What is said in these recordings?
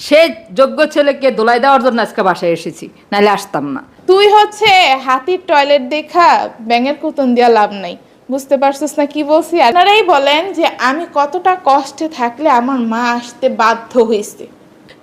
সে যোগ্য ছেলেকে দোলাই দেওয়ার জন্য আজকে বাসায় এসেছি, নাহলে আসতাম না। তুই হচ্ছে হাতির টয়লেট দেখা ব্যাঙের কুতন দিয়া লাভ নাই, বুঝতে পারছিস না কি বলছি? আপনারাই বলেন যে আমি কতটা কষ্টে থাকলে আমার মা আসতে বাধ্য হয়েছে।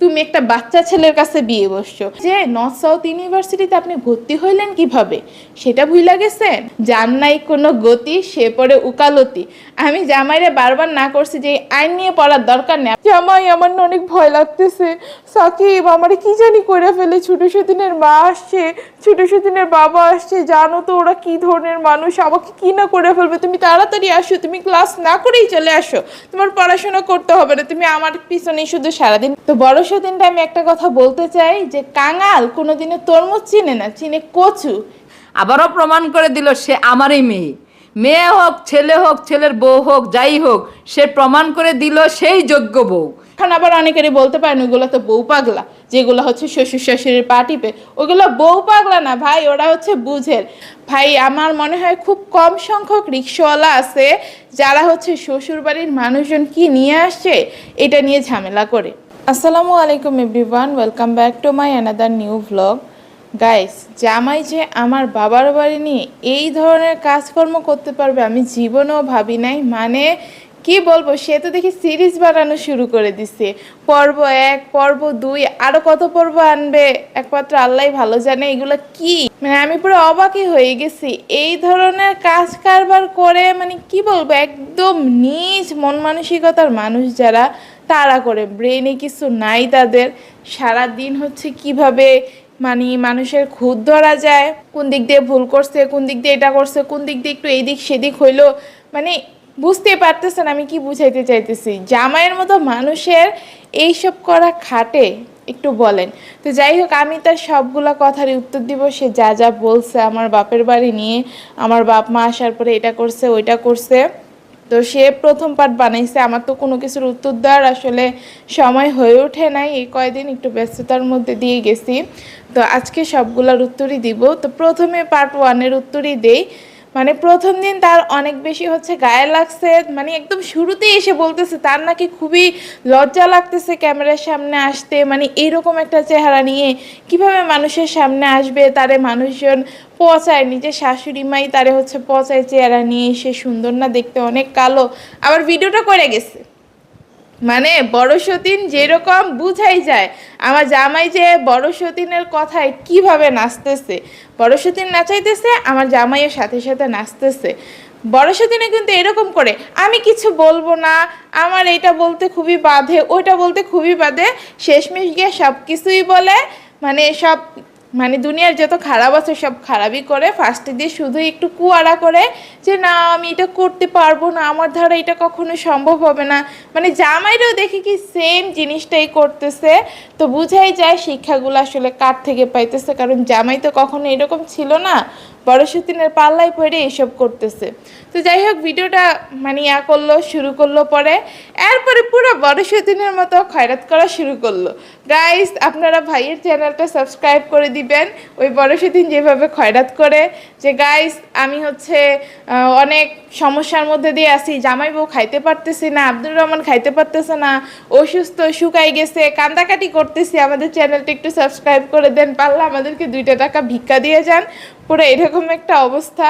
তুমি একটা বাচ্চা ছেলের কাছে বিয়ে বসছো, যে নর্থ সাউথ ইউনিভার্সিটিতে আপনি ভর্তি হইলেন কিভাবে সেটা ভুলে গেছেন? যার নাই কোনো গতি সে পড়ে উকালতি। আমি জামাইরে বারবার না করছি যে আইন নিয়ে পড়ার দরকার নেই। জামাই আমার না অনেক ভয় লাগতেছে, সাকিব আমার কি জানি করে ফেলে, ছোট সেদিনের মা আসছে, ছোট সেদিনের বাবা আসছে, জানো তো ওরা কি ধরনের মানুষ, আমাকে কি না করে ফেলবে। তুমি তাড়াতাড়ি আসো, তুমি ক্লাস না করেই চলে আসো, তোমার পড়াশোনা করতে হবে না, তুমি আমার পিছনেই শুধু সারাদিন। তো বড় সেদিনটা আমি একটা কথা বলতে চাই যে কাঙাল কোনোদিনও তরমুজ চিনে না, চিনে কচু। আবারও প্রমাণ করে দিল সে আমারই মেয়ে। মেয়ে হোক, ছেলে হোক, ছেলের বউ হোক, যাই হোক, সে প্রমাণ করে দিল সেই যোগ্য বউ। এখন আবার অনেকেরই বলতে পারেন ওগুলো তো বউ পাগলা, যেগুলো হচ্ছে শ্বশুর শাশুড়ির পা টিপে, ওগুলো বউ পাগলা না ভাই, ওরা হচ্ছে বুঝের। ভাই আমার মনে হয় খুব কম সংখ্যক রিক্সাওয়ালা আছে যারা হচ্ছে শ্বশুর বাড়ির মানুষজন কি নিয়ে আসছে এটা নিয়ে ঝামেলা করে। আসসালামু আলাইকুম everyone, welcome back to my another new vlog. Guys, জামাই যে আমার বাবার বাড়ি নিয়ে এই ধরনের কাজকর্ম করতে পারবে আমি জীবনেও ভাবি নাই। মানে কি বলবো, সে তো দেখি সিরিজ বানানো শুরু করে দিছে, পর্ব 1, পর্ব 2, আরো কত পর্ব আনবে একমাত্র আল্লাহ ভালো জানে। এগুলো কি, মানে আমি পুরো অবাকই হয়ে গেছি। এই ধরনের কাজ কারবার করে, মানে কি বলবো, একদম নিজ মন মানসিকতার মানুষ যারা, তারা করে, ব্রেনে কিছু নাই তাদের। সারা দিন হচ্ছে কিভাবে মানে মানুষের খুঁত ধরা যায়, কোন দিক দিয়ে ভুল করছে, কোন দিক দিয়ে এটা করছে, কোন দিক দিয়ে একটু এই দিক সেদিক হইলো, মানে বুঝতে পারতেছেন আমি কি বুঝাইতে চাইতেছি। জামাইয়ের মতো মানুষের এইসব করা খাটে, একটু বলেন। তো যাই হোক, আমি তার সবগুলা কথারই উত্তর দিব। সে যা যা বলছে আমার বাপের বাড়ি নিয়ে, আমার বাপ মা আসার পরে এটা করছে ওইটা করছে, তো সে প্রথম পার্ট বানাইছে। আমার তো কোনো কিছুর উত্তর দেওয়ার আসলে সময় হয়ে ওঠে নাই, এই কয়দিন একটু ব্যস্ততার মধ্যে দিয়ে গেছি। তো আজকে সবগুলোর উত্তরই দিব। তো প্রথমে পার্ট 1-এর উত্তরই দেই। মানে প্রথম দিন তার অনেক বেশি হচ্ছে গায়ে লাগছে, মানে একদম শুরুতেই এসে বলতেছে তার নাকি খুবই লজ্জা লাগতেছে ক্যামেরার সামনে আসতে। মানে এইরকম একটা চেহারা নিয়ে কিভাবে মানুষের সামনে আসবে, তারে মানুষজন পচায়, নিজের শাশুড়ি মাই তারে হচ্ছে পচায় চেহারা নিয়ে, সে সুন্দর না দেখতে, অনেক কালো। আবার ভিডিওটা করে গেছে, মানে বড় সতীন যেরকম বুঝাই যায়। আমার জামাই যে বড় সতীনের কথায় কিভাবে নাচতেছে, বড় সতীন নাচাইতেছে, আমার জামাইয়ের সাথে সাথে নাচতেছে। বড় সতীনে কিন্তু এরকম করে আমি কিছু বলবো না, আমার এইটা বলতে খুবই বাধে, ওইটা বলতে খুবই বাধে, শেষমেশ গিয়ে সব কিছুই বলে। মানে সব, মানে দুনিয়ার যত খারাপ আছে সব খারাপই করে, ফার্স্টে দিয়ে শুধু একটু কুয়ারা করে যে না আমি এটা করতে পারবো না, আমার দ্বারা এটা কখনো সম্ভব হবে না। মানে জামাইরাও দেখি কি সেম জিনিসটাই করতেছে। তো বুঝাই যায় শিক্ষাগুলো আসলে কার থেকে পাইতেছে, কারণ জামাই তো কখনো এরকম ছিল না, বড় সতীনের পাল্লায় পড়ে এইসব করতেছে। তো যাই হোক, ভিডিওটা মানে করলো, শুরু করলো, পরে এরপরে পুরো বড় সতীনের মতো খয়রাত করা শুরু করলো। গাইস, আপনারা ভাইয়ের চ্যানেলটা সাবস্ক্রাইব করে দিবেন, ওই বড় সতীন যেভাবে খয়রাত করে যে গাইস আমি হচ্ছে অনেক সমস্যার মধ্যে দিয়ে আছি, জামাই বউ খাইতে পারতেছি না, আব্দুর রহমান খাইতে পারতেছে না, অসুস্থ, শুকাই গেছে, কান্দাকাটি করতেছি, আমাদের চ্যানেলটা একটু সাবস্ক্রাইব করে দেন, পারলে আমাদেরকে 2টা টাকা ভিক্ষা দিয়ে যান, পুরো এরকম একটা অবস্থা।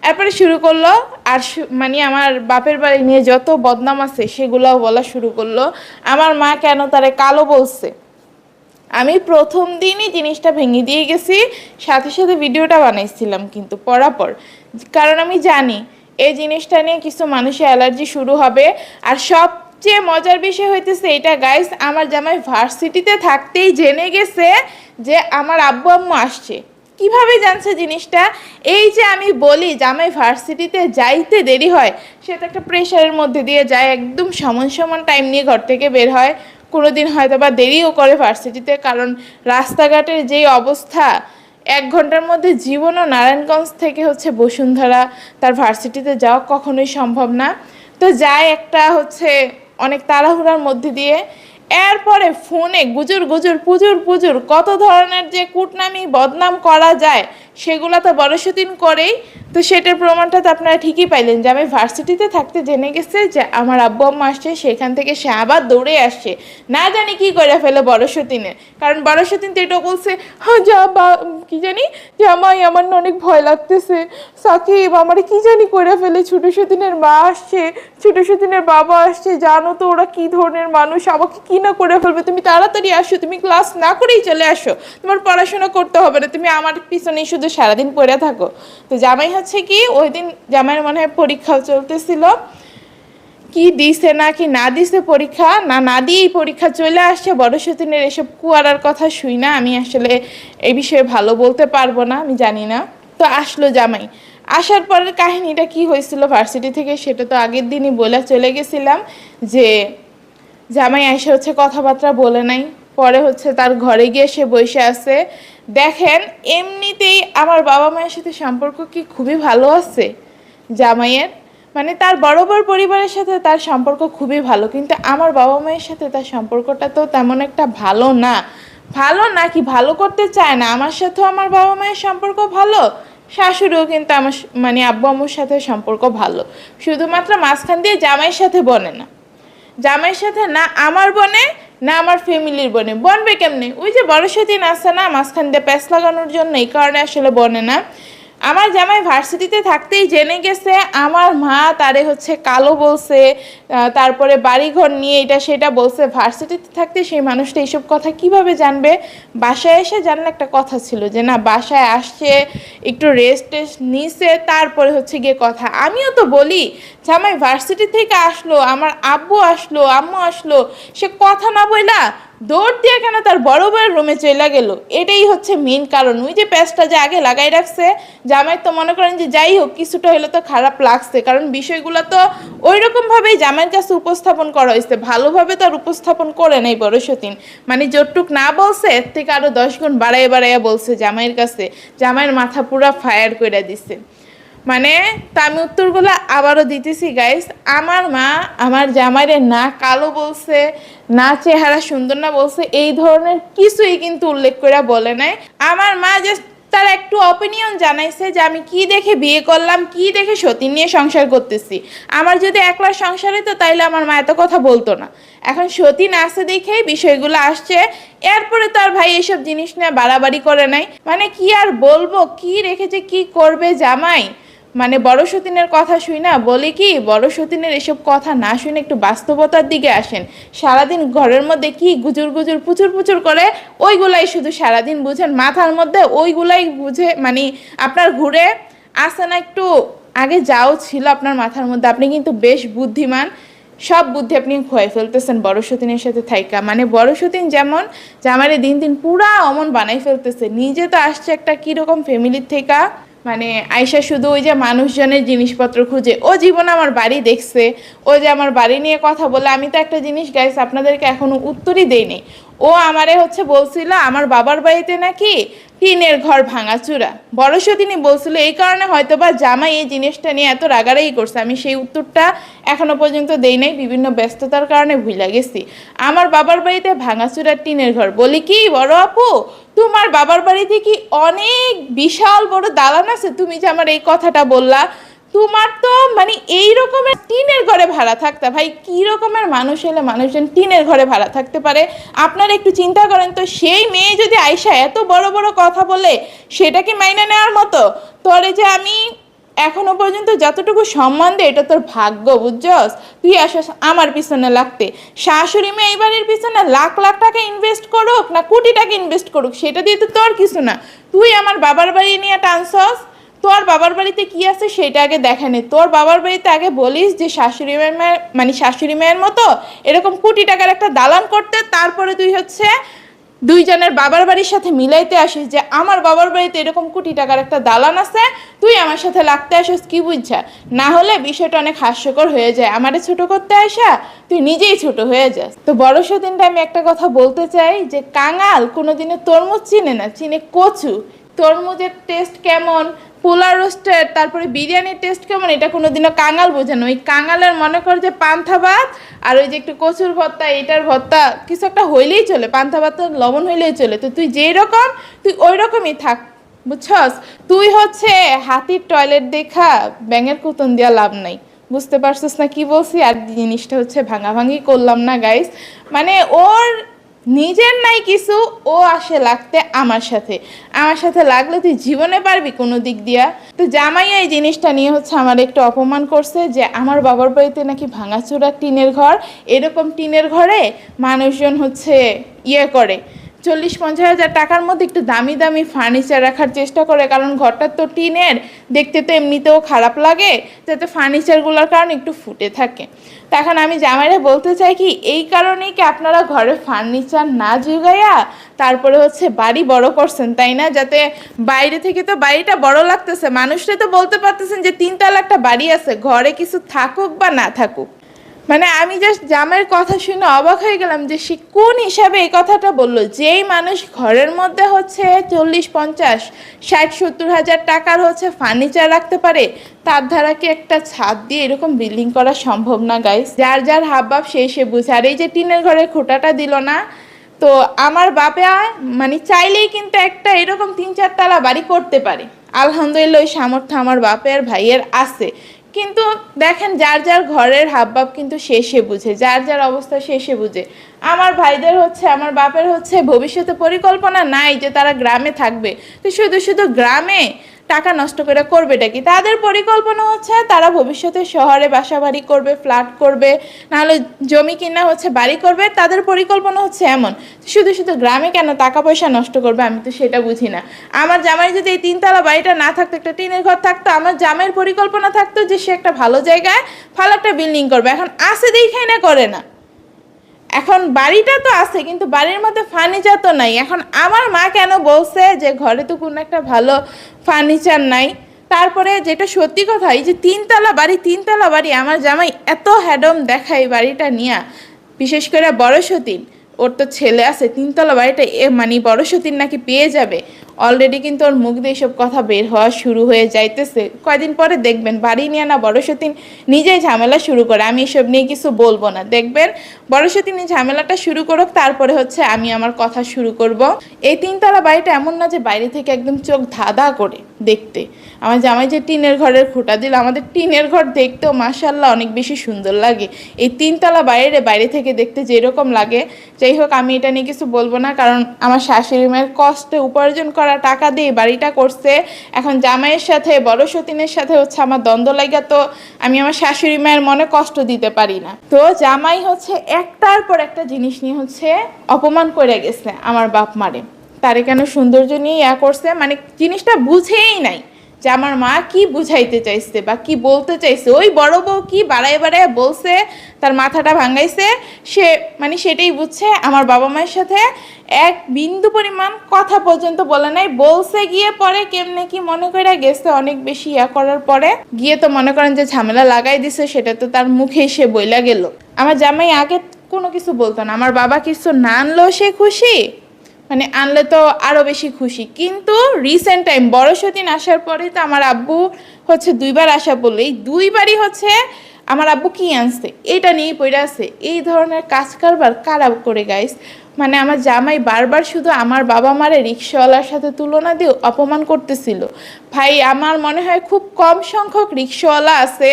এরপরে শুরু করলো আর মানে আমার বাপের বাড়ি নিয়ে যত বদনাম আছে সেগুলোও বলা শুরু করলো। আমার মা কেন তারে কালো বলছে, আমি প্রথম দিনই জিনিসটা ভেঙে দিয়ে গেছি, সাথে সাথে ভিডিওটা বানাইছিলাম কিন্তু পরাপর, কারণ আমি জানি এই জিনিসটা নিয়ে কিছু মানুষের অ্যালার্জি শুরু হবে। আর সবচেয়ে মজার বিষয় হইতেছে এটা গাইস, আমার জামাই ভার্সিটিতে থাকতেই জেনে গেছে যে আমার আব্বু আম্মু আসছে। কিভাবে জানছে জিনিসটা? এই যে আমি বলি জামাই ভার্সিটিতে যাইতে দেরি হয়, সে তো একটা প্রেশারের মধ্যে দিয়ে যায়, একদম সমান সমান টাইম নিয়ে ঘর থেকে বের হয়, কোনো দিন হয়তো বা দেরিও করে ভার্সিটিতে, কারণ রাস্তাঘাটের যেই অবস্থা, 1 ঘন্টার মধ্যে জীবন ও নারায়ণগঞ্জ থেকে হচ্ছে বসুন্ধরা তার ভার্সিটিতে যাওয়া কখনোই সম্ভব না। তো যায় একটা হচ্ছে অনেক তাড়াহুড়ার মধ্যে দিয়ে। এরপরে ফোনে গুজুর গুজুর পুজুর পুজুর কত ধরনের যে কুটনামি বদনাম করা যায় সেগুলো তো বড়সতিন করেই। তো সেটার প্রমাণটা তো আপনারা ঠিকই পাইলেন যে আমি ভার্সিটিতে থাকতে জেনে গেছে যে আমার আব্বু আম্মা আসছে, সেখান থেকে সে আবার দৌড়ে আসছে, না জানি কি করে ফেলে বড়সতিনে। কারণ বড়সতিন তো এটা বলছে, হ্যাঁ যা কি জানি যে আমার না অনেক ভয় লাগতেছে, সাকিব আমার কি জানি করে ফেলে, ছোট সতীনের মা আসছে, ছোট সতীনের বাবা আসছে, জানো তো ওরা কি ধরনের মানুষ, আমাকে কি না করে ফেলবে, তুমি তাড়াতাড়ি আসো, তুমি ক্লাস না করেই চলে আসো, তোমার পড়াশোনা করতে হবে না, তুমি আমার পিছনেই শুধু সারাদিন পড়ে থাকো। তো জামাই হচ্ছে কি ওই দিন জামাইয়ের মনে হয় পরীক্ষাও চলতেছিল, কি দিছে না কি না দিছে পরীক্ষা, না দিয়েই পরীক্ষা চলে আসছে। বড় সতীনের এসব কুয়ারার কথা শুই না, আমি আসলে এই বিষয়ে ভালো বলতে পারবো না, আমি জানি না। তো আসলো জামাই, আসার পরের কাহিনীটা কি হয়েছিল ভার্সিটি থেকে সেটা তো আগের দিনই বলে চলে গেছিলাম, যে জামাই এসে হচ্ছে কথাবার্তা বলে নাই, পরে হচ্ছে তার ঘরে গিয়ে সে বসে আছে। দেখেন এমনিতেই আমার বাবা মায়ের সাথে সম্পর্ক কি খুবই ভালো আছে জামাইয়ের, মানে তার বড় বড় পরিবারের সাথে তার সম্পর্ক খুবই ভালো, কিন্তু আমার বাবা মায়ের সাথে তার সম্পর্কটা তো তেমন একটা ভালো না। ভালো না কি ভালো করতে চায় না, আমার সাথেও আমার বাবা মায়ের সম্পর্ক ভালো, শাশুড়িও কিন্তু আমার মানে আব্বু আম্মুর সাথে সম্পর্ক ভালো, শুধুমাত্র মাঝখান দিয়ে জামাইয়ের সাথে বনে না। জামাইয়ের সাথে না আমার বনে না আমার ফ্যামিলির বনে, বনবে কেমনে, ওই যে বড় সতীন আছে না মাঝখান দিয়ে প্যাঁচ লাগানোর জন্য, এই কারণে আসলে বনে না। আমার জামাই ভার্সিটিতে থাকতেই জেনে গেছে আমার মা তারে হচ্ছে কালো বলছে, তারপরে বাড়িঘর নিয়ে এটা সেটা বলছে। ভার্সিটিতে থাকতে সেই মানুষটা এইসব কথা কিভাবে জানবে? বাসায় এসে জানলে একটা কথা ছিল যে না বাসায় আসছে, একটু রেস্ট টেস্ট নিছে, তারপরে হচ্ছে গিয়ে কথা। আমিও তো বলি জামাই ভার্সিটি থেকে আসলো, আমার আব্বু আসলো আম্মু আসলো, সে কথা না বইলা দৌড় দিয়ে কেন তার বড় বউয়ের রুমে চলে গেল, এটাই হচ্ছে মেইন কারণ। ওই যে প্যাচটা যে আগে লাগাই রাখছে জামাই, তো মনে করেন যে যাই হোক কিছুটা হলে তো খারাপ লাগছে, কারণ বিষয়গুলো তো ওই রকমভাবেই জামাইয়ের কাছে উপস্থাপন করা হয়েছে, ভালোভাবে তো আর উপস্থাপন করে নাই বড় সতীন, মানে যতটুক না বলছে এর থেকে আরো 10 গুণ বাড়াইয়া বাড়াইয়া বলছে জামাইয়ের কাছে, জামাইয়ের মাথা পুরা ফায়ার করে দিছে। মানে তা আমি উত্তরগুলো আবারও দিতেছি গাইস, আমার মা আমার জামাইরে না কালো বলছে না চেহারা সুন্দর না বলছে, এই ধরনের কিছুই কিন্তু উল্লেখ করে বলে নাই। আমার মা জাস্ট তার একটু অপিনিয়ন জানাইছে যে আমি কি দেখে বিয়ে করলাম, কি দেখে সতীন নিয়ে সংসার করতেছি। আমার যদি একলা সংসার হতো তাইলে আমার মা এত কথা বলতো না, এখন সতীন আছে দেখেই বিষয়গুলো আসছে। এরপরে তো আর ভাই এইসব জিনিস নিয়ে বাড়াবাড়ি করে নাই, মানে কি আর বলবো, কি রেখেছে কি করবে জামাই, মানে বড় সতীনের কথা শুই না, বলি কি বড় সতীনের এসব কথা না শুনে একটু বাস্তবতার দিকে আসেন। সারাদিন ঘরের মধ্যে কি গুজুর গুজুর পুচুর পুচুর করে, ওইগুলাই শুধু সারাদিন বুঝেন, মাথার মধ্যে ওইগুলাই বুঝে, মানে আপনার ঘুরে আসে না একটু আগে যাও ছিল আপনার মাথার মধ্যে, আপনি কিন্তু বেশ বুদ্ধিমান, সব বুদ্ধি আপনি খোয়াই ফেলতেছেন বড় সতীনের সাথে থাইকা। মানে বড় সতীন যেমন জামাইরে দিন দিন পুরা অমন বানাই ফেলতেছে, নিজে তো আসছে একটা কিরকম ফ্যামিলির থেকে, মানে আয়শা শুধু ওই যে মানুষজনের জিনিসপত্র খুঁজে, ও জীবন আমার বাড়ি দেখছে, ও যে আমার বাড়ি নিয়ে কথা বলে। আমি তো একটা জিনিস গাইস আপনাদেরকে এখনো উত্তরই দেইনি, ও আমারে হচ্ছে বলছিল আমার বাবার বাড়িতে নাকি টিনের ঘর ভাঙাচুরা, বড় সতীনই বলছিল, এই কারণে হয়তো বা জামাই এই জিনিসটা নিয়ে এত রাগারাগি করছে। আমি সেই উত্তরটা এখনো পর্যন্ত দেই নাই, বিভিন্ন ব্যস্ততার কারণে ভুলে গেছি। আমার বাবার বাড়িতে ভাঙাচুরা টিনের ঘর, বলি কি বড় আপু তোমার বাবার বাড়িতে কি অনেক বিশাল বড় দালান আছে, তুমি যে আমার এই কথাটা বললা, তোমার তো মানে এই রকমের টিনের ঘরে ভাড়া থাকতে, ভাই কি রকমের মানুষ হলে মানুষজন টিনের ঘরে ভাড়া থাকতে পারে? আপনারা একটু চিন্তা করেন তো, সেই মেয়ে যদি আয়শা এত বড় বড় কথা বলে সেটা কি মাইনা নেওয়ার মতো? তোরে যে আমি এখনো পর্যন্ত যতটুকু সম্মান দেয় এটা তোর ভাগ্য, বুঝছস? তুই আসস আমার পিছনে লাগতে, শাশুড়ি মেয়ে এই বাড়ির পিছনে লাখ লাখ টাকা ইনভেস্ট করুক না কোটি টাকা ইনভেস্ট করুক সেটা দিয়ে তো তোর কিছু না, তুই আমার বাবার বাড়ি নিয়ে টানছস। তোর বাবার বাড়িতে কি আছে সেটা আগে দেখা নে, তোর বাবার বাড়িতে আগে বলিস যে শাশুড়ি মেয়ের মানে শাশুড়ি মেয়ের মতো এরকম কোটি টাকার একটা দালান করতে, তারপরে তুই হচ্ছে দুইজনের বাবার বাড়ির সাথে মিলাইতে আসিস যে আমার বাবার বাড়িতে এরকম কোটি টাকার একটা দালান আছে, তুই আমার সাথে লাগতে আসিস, কি বুঝছা? না হলে বিষয়টা অনেক হাস্যকর হয়ে যায়, আমারে ছোট করতে আসা তুই নিজেই ছোট হয়ে যাস। তো বড় সতীনটা আমি একটা কথা বলতে চাই যে কাঙাল কোনোদিনও তরমুজ চিনে না, চিনে কচু। তরমুজের টেস্ট কেমন, পোলা রোস্টের তারপরে বিরিয়ানির টেস্ট কেমন, এটা কোনোদিনও কাঙাল বোঝে না। ওই কাঙালের মনে কর যে পান্থা ভাত আর ওই যে একটু কচুর ভর্তা, এটার ভর্তা কিছু একটা হইলেই চলে, পান্থা ভাত লবণ হইলেই চলে। তো তুই যেই রকম তুই ওই রকমই থাক, বুঝছস? তুই হচ্ছে হাতির টয়লেট দেখা ব্যাঙের কুতন দিয়া লাভ নাই। বুঝতে পারছিস না কি বলছি? আর জিনিসটা হচ্ছে ভাঙাভাঙি করলাম না গাইস, মানে ওর নিজের নাই কিছু, ও আসে লাগতে আমার সাথে। আমার সাথে লাগলে তুই জীবনে পারবি কোনো দিক দিয়া? তো জামাই এই জিনিসটা নিয়ে হচ্ছে আমার একটু অপমান করছে যে আমার বাবার বাড়িতে নাকি ভাঙাচোরা টিনের ঘর, এরকম টিনের ঘরে মানুষজন হচ্ছে ইয়ে করে 40-50 হাজার টাকার মধ্যে একটু দামি দামি ফার্নিচার রাখার চেষ্টা করে, কারণ ঘরটা তো টিনের, দেখতে তো এমনিতেও খারাপ লাগে, যাতে ফার্নিচারগুলোর কারণে একটু ফুটে থাকে। তো এখন আমি জামাইরা বলতে চাই কি, এই কারণেই কি আপনারা ঘরে ফার্নিচার না জুগাইয়া তারপরে হচ্ছে বাড়ি বড় করছেন, তাই না? যাতে বাইরে থেকে তো বাড়িটা বড় লাগতেছে, মানুষরা তো বলতে পারতেছেন যে 3 তলা একটা বাড়ি আছে, ঘরে কিছু থাকুক বা না থাকুক। মানে আমি জাস্ট জামাইয়ের কথা শুনে অবাক হয়ে গেলাম যে সে কোন হিসাবে এই কথাটা বললো। যেই মানুষ ঘরের মধ্যে হচ্ছে 40-50-60-70 হাজার টাকার হচ্ছে ফার্নিচার রাখতে পারে, তার দ্বারা কি একটা ছাদ দিয়ে এরকম বিল্ডিং করা সম্ভব না গাইস? যার যার হাবভাব সেই সে বুঝে। আর এই যে টিনের ঘরে খোঁটাটা দিল না, তো আমার বাপে মানে চাইলেই কিন্তু একটা এরকম 3-4 তলা বাড়ি করতে পারে। আলহামদুলিল্লাহ ওই সামর্থ্য আমার বাপের ভাইয়ের আছে। কিন্তু দেখেন, যার যার ঘরের হাবভাব কিন্তু সে বুঝে, যার যার অবস্থা সে বুঝে। আমার ভাইদের হচ্ছে, আমার বাপের হচ্ছে ভবিষ্যতে পরিকল্পনা নাই যে তারা গ্রামে থাকবে, তো শুধু শুধু গ্রামে টাকা নষ্ট করে করবেটা কি? তাদের পরিকল্পনা হচ্ছে তারা ভবিষ্যতে শহরে বাসা বাড়ি করবে, ফ্ল্যাট করবে, নাহলে জমি কিনা হচ্ছে বাড়ি করবে। তাদের পরিকল্পনা হচ্ছে এমন, শুধু শুধু গ্রামে কেন টাকা পয়সা নষ্ট করবে? আমি তো সেটা বুঝি না। আমার জামাই যদি এই 3 তলা বাড়িটা না থাকতো, একটা টিনের ঘর থাকতো, আমার জামাইয়ের পরিকল্পনা থাকতো যে সে একটা ভালো জায়গায় ভালো একটা বিল্ডিং করবে। এখন আছে দেখেই না করে না। এখন বাড়িটা তো আছে কিন্তু বাড়ির মধ্যে ফার্নিচার তো নাই। এখন আমার মা কেন বলছে যে ঘরে তো কোনো একটা ভালো ফার্নিচার নাই? তারপরে যেটা সত্যি কথা, এই যে 3 তলা বাড়ি আমার জামাই এত হ্যাডম দেখায় বাড়িটা নিয়া, বিশেষ করে বড় সতীন, ওর তো ছেলে আছে, 3 তলা বাড়িটা মানে বড় সতীন নাকি পেয়ে যাবে। অলরেডি কিন্তু ওর মুখ দিয়ে এইসব কথা বের হওয়া শুরু হয়ে যাইতেছে। কয়দিন পরে দেখবেন বাড়ি নিয়ে না বড় সতীন নিজেই ঝামেলা শুরু করে। আমি এসব নিয়ে কিছু বলবো না, দেখবেন বড় সতীন এই ঝামেলাটা শুরু করুক, তারপরে হচ্ছে আমি আমার কথা শুরু করব। এই 3 তলা বাড়িটা এমন না যে বাইরে থেকে একদম চোখ ধাঁধা করে দেখতে। আমার জামাই যে টিনের ঘরের খোঁটা দিল, আমাদের টিনের ঘর দেখতেও মাশাআল্লাহ অনেক বেশি সুন্দর লাগে। এই 3 তলা বাইরে থেকে দেখতে যেরকম লাগে, যাই হোক আমি এটা নিয়ে কিছু বলবো না, কারণ আমার শাশুড়ি মায়ের কষ্টে উপার্জন করা টাকা দিয়ে বাড়িটা করছে। এখন জামাইয়ের সাথে বড় সতীনের সাথে হচ্ছে আমার দ্বন্দ্ব লাগা, তো আমি আমার শাশুড়ি মায়ের মনে কষ্ট দিতে পারি না। তো জামাই হচ্ছে একটার পর একটা জিনিস নিয়ে হচ্ছে অপমান করে গেছে আমার বাপ মারে। তারে কেন সৌন্দর্য নিয়ে করছে, মানে জিনিসটা বুঝেই নাই যে আমার মা কি বুঝাইতে চাইছে বা কি বলতে চাইছে। ওই বড় বউ কি বাড়ায় বাড়ায় বলছে, তার মাথাটা ভাঙাইছে, সে মানে সেটাই বুঝছে। আমার বাবা মায়ের সাথে এক বিন্দু পরিমাণ কথা পর্যন্ত বলে নাই। বলছে গিয়ে পরে কেমনে কি মনে করে গেছে, অনেক বেশি করার পরে গিয়ে তো মনে করেন যে ঝামেলা লাগাই দিছে, সেটা তো তার মুখে সে বইলা গেল। আমার জামাই আগে কোনো কিছু বলতো না, আমার বাবা কিছু না আনলেও সে খুশি, মানে আনলে তো আরো বেশি খুশি। কিন্তু রিসেন্ট টাইম বড় সতীন আসার পরে তো আমার আব্বু হচ্ছে 2বার আসা বললো, এই 2বারই হচ্ছে আমার আব্বু কি আনছে এটা নিয়ে পড়ে আছে। এই ধরনের কাজ কারবার কারা করে গাইস? মানে আমার জামাই বারবার শুধু আমার বাবা মারে রিক্সাওয়ালার সাথে তুলনা দিয়ে অপমান করতেছিল। ভাই আমার মনে হয় খুব কম সংখ্যক রিক্সাওয়ালা আছে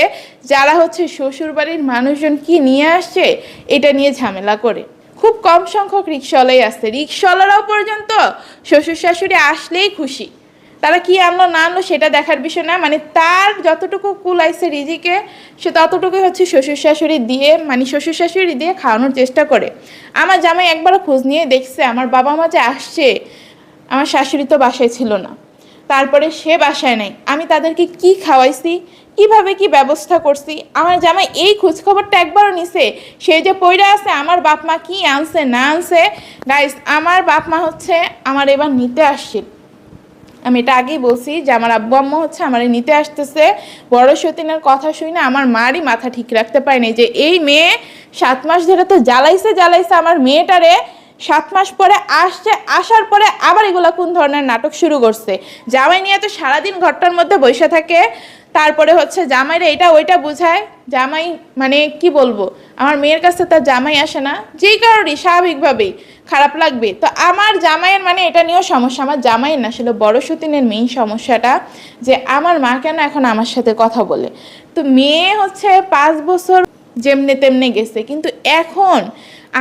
যারা হচ্ছে শ্বশুর বাড়ির মানুষজন কি নিয়ে আসছে এটা নিয়ে ঝামেলা করে। খুব কম সংখ্যক রিক্সাওয়ালাই আছে। রিক্সাওয়ালারাও পর্যন্ত শ্বশুর শাশুড়ি আসলেই খুশি, তারা কি আনলো না আনলো সেটা দেখার বিষয় না, মানে তার যতটুকু কুলাইছে রিজিকে সে ততটুকুই হচ্ছে শ্বশুর শাশুড়ি দিয়ে, মানে শ্বশুর শাশুড়ি দিয়ে খাওয়ানোর চেষ্টা করে। আমার জামাই একবারও খোঁজ নিয়ে দেখছে আমার বাবা মা যে আসছে, আমার শাশুড়ি তো বাসায় ছিল না, তারপরে সে বাসায় নাই, আমি তাদেরকে কি খাওয়াইছি, কিভাবে কি ব্যবস্থা করছি, আমার জামাই এই খোঁজখবরটা একবারও নিছে? সে যে পইরা আছে আমার বাপ মা কি আনছে না আনছে। গাইস আমার বাপ মা হচ্ছে আমার এবার নিতে আসছে, আমি এটা আগেই বলছি যে আমার আব্বু আম্মু হচ্ছে আমার নিতে আসতেছে। বড় সতীনের কথা শুনে আমার মারই মাথা ঠিক রাখতে পারেনি যে এই মেয়ে 7 মাস ধরে তো জ্বালাইছে আমার মেয়েটারে, 7 মাস পরে আসছে, আসার পরে আবার এগুলা কোন ধরনের নাটক শুরু করছে। জামাই নিয়ে তো সারাদিন ঘরটার মধ্যে বসে থাকে, তারপরে হচ্ছে জামাইরা এটা ওইটা বুঝায়। জামাই মানে কি বলবো, আমার মেয়ের কাছে তার জামাই আসে না, যেই কারণে স্বাভাবিকভাবেই খারাপ লাগবে। তো আমার জামাইয়ের মানে এটা নিয়েও সমস্যা, আমার জামাইয়ের না, আসলে বড় সতীনের মেইন সমস্যাটা যে আমার মা কেন এখন আমার সাথে কথা বলে। তো মেয়ে হচ্ছে 5 বছর যেমনে তেমনে গেছে, কিন্তু এখন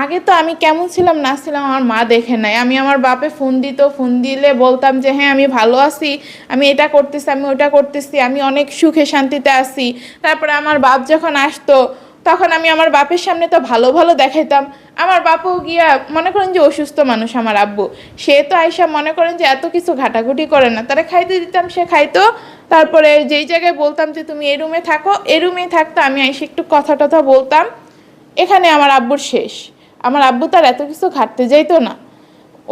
আগে তো আমি কেমন ছিলাম না ছিলাম আমার মা দেখে নাই। আমি আমার বাপে ফোন দিত, ফোন দিলে বলতাম যে হ্যাঁ আমি ভালো আছি, আমি এটা করতেছি, আমি ওটা করতেছি, আমি অনেক সুখে শান্তিতে আছি। তারপরে আমার বাপ যখন আসতো তখন আমি আমার বাপের সামনে তো ভালো ভালো দেখাইতাম। আমার বাপও গিয়া মনে করেন যে অসুস্থ মানুষ আমার আব্বু, সে তো আইসা মনে করেন যে এত কিছু ঘাটাঘুটি করে না, তারা খাইতে দিতাম, সে খাইতো। তারপরে যেই জায়গায় বলতাম যে তুমি এই রুমে থাকো, এই রুমেই থাকতো, আমি আইসে একটু কথা টথা বলতাম। এখানে আমার আব্বুর শেষ। আমার আব্বু তার এত কিছু ঘাটতে যাইতো না।